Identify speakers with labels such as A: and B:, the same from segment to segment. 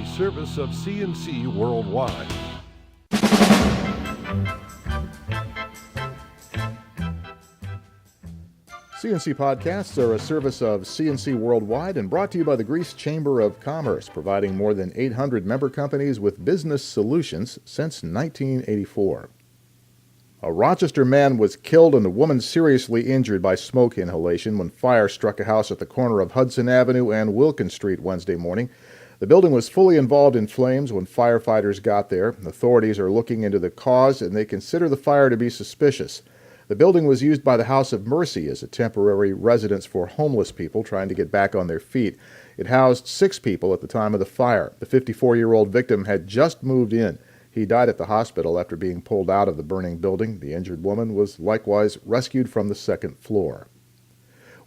A: a service of CNC Worldwide.
B: CNC Podcasts are a service of CNC Worldwide and brought to you by the Greece Chamber of Commerce, providing more than 800 member companies with business solutions since 1984. A Rochester man was killed and a woman seriously injured by smoke inhalation when fire struck a house at the corner of Hudson Avenue and Wilkins Street Wednesday morning. The building was fully involved in flames when firefighters got there. Authorities are looking into the cause, and they consider the fire to be suspicious. The building was used by the House of Mercy as a temporary residence for homeless people trying to get back on their feet. It housed 6 people at the time of the fire. The 54-year-old victim had just moved in. He died at the hospital after being pulled out of the burning building. The injured woman was likewise rescued from the second floor.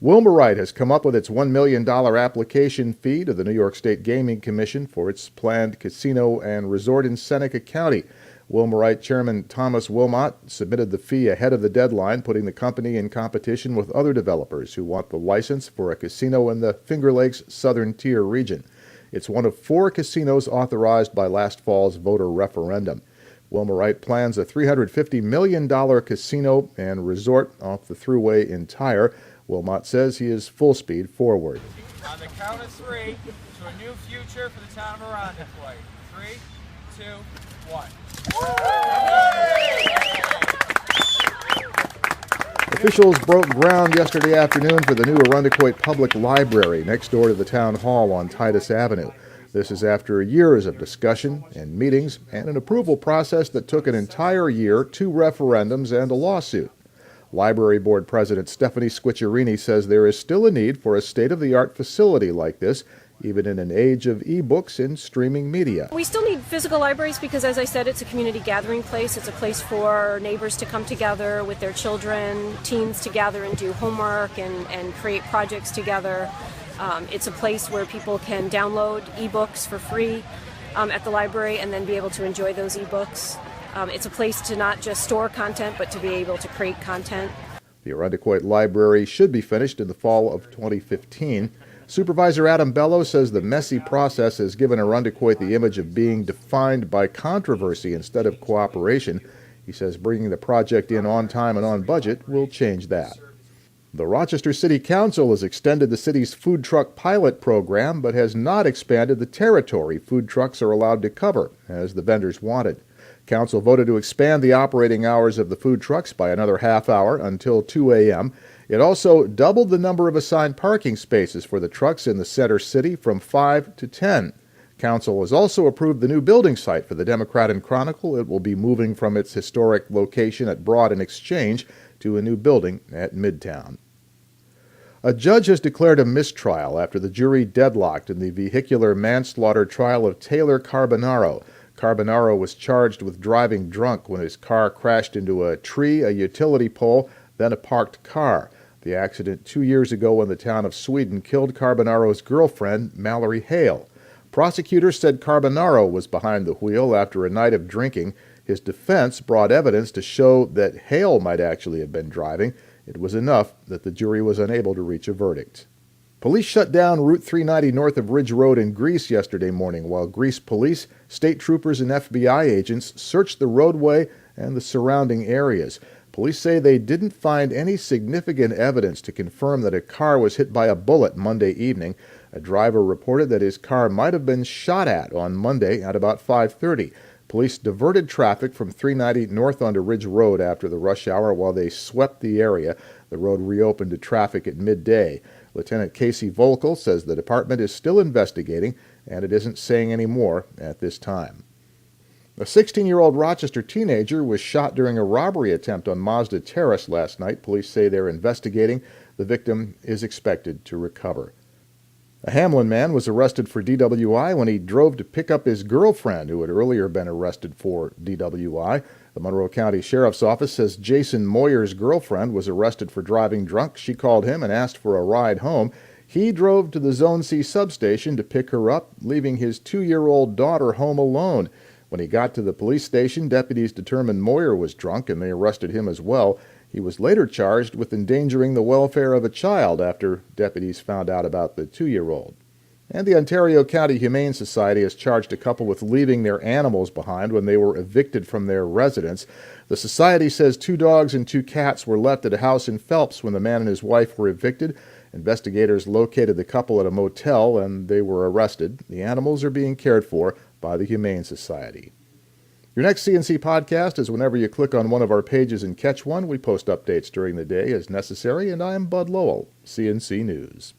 B: Wilmerite has come up with its $1 million application fee to the New York State Gaming Commission for its planned casino and resort in Seneca County. Wilmerite Chairman Thomas Wilmot submitted the fee ahead of the deadline, putting the company in competition with other developers who want the license for a casino in the Finger Lakes Southern Tier region. It's one of 4 casinos authorized by last fall's voter referendum. Wilmerite plans a $350 million casino and resort off the Thruway in Tyre. Wilmot says he is full speed forward.
C: On the count of 3, to a new future for the town of Irondequoit. 3, 2, 1.
B: Officials broke ground yesterday afternoon for the new Irondequoit Public Library next door to the Town Hall on Titus Avenue. This is after years of discussion and meetings and an approval process that took an entire year, 2 referendums, and a lawsuit. Library Board President Stephanie Squicciarini says there is still a need for a state-of-the-art facility like this, even in an age of e-books and streaming media.
D: We still need physical libraries because, as I said, it's a community gathering place. It's a place for neighbors to come together with their children, teens to gather and do homework and create projects together. It's a place where people can download e-books for free at the library and then be able to enjoy those e-books. It's a place to not just store content, but to be able to create content.
B: The Irondequoit Library should be finished in the fall of 2015. Supervisor Adam Bello says the messy process has given Irondequoit the image of being defined by controversy instead of cooperation. He says bringing the project in on time and on budget will change that. The Rochester City Council has extended the city's food truck pilot program, but has not expanded the territory food trucks are allowed to cover, as the vendors wanted. Council voted to expand the operating hours of the food trucks by another half hour until 2 a.m. It also doubled the number of assigned parking spaces for the trucks in the center city from 5 to 10. Council has also approved the new building site for the Democrat and Chronicle. It will be moving from its historic location at Broad and Exchange to a new building at Midtown. A judge has declared a mistrial after the jury deadlocked in the vehicular manslaughter trial of Taylor Carbonaro. Carbonaro was charged with driving drunk when his car crashed into a tree, a utility pole, then a parked car. The accident 2 years ago in the town of Sweden killed Carbonaro's girlfriend, Mallory Hale. Prosecutors said Carbonaro was behind the wheel after a night of drinking. His defense brought evidence to show that Hale might actually have been driving. It was enough that the jury was unable to reach a verdict. Police shut down Route 390 north of Ridge Road in Greece yesterday morning while Greece police, state troopers, and FBI agents searched the roadway and the surrounding areas. Police say they didn't find any significant evidence to confirm that a car was hit by a bullet Monday evening. A driver reported that his car might have been shot at on Monday at about 5:30. Police diverted traffic from 390 north onto Ridge Road after the rush hour while they swept the area. The road reopened to traffic at midday. Lieutenant Casey Volkel says the department is still investigating, and it isn't saying any more at this time. A 16-year-old Rochester teenager was shot during a robbery attempt on Mazda Terrace last night. Police say they're investigating. The victim is expected to recover. A Hamlin man was arrested for DWI when he drove to pick up his girlfriend, who had earlier been arrested for DWI. The Monroe County Sheriff's Office says Jason Moyer's girlfriend was arrested for driving drunk. She called him and asked for a ride home. He drove to the Zone C substation to pick her up, leaving his 2-year-old daughter home alone. When he got to the police station, deputies determined Moyer was drunk and they arrested him as well. He was later charged with endangering the welfare of a child after deputies found out about the 2-year-old. And the Ontario County Humane Society has charged a couple with leaving their animals behind when they were evicted from their residence. The society says 2 dogs and 2 cats were left at a house in Phelps when the man and his wife were evicted. Investigators located the couple at a motel and they were arrested. The animals are being cared for by the Humane Society. Your next CNC podcast is whenever you click on one of our pages and catch one. We post updates during the day as necessary, and I am Bud Lowell, CNC News.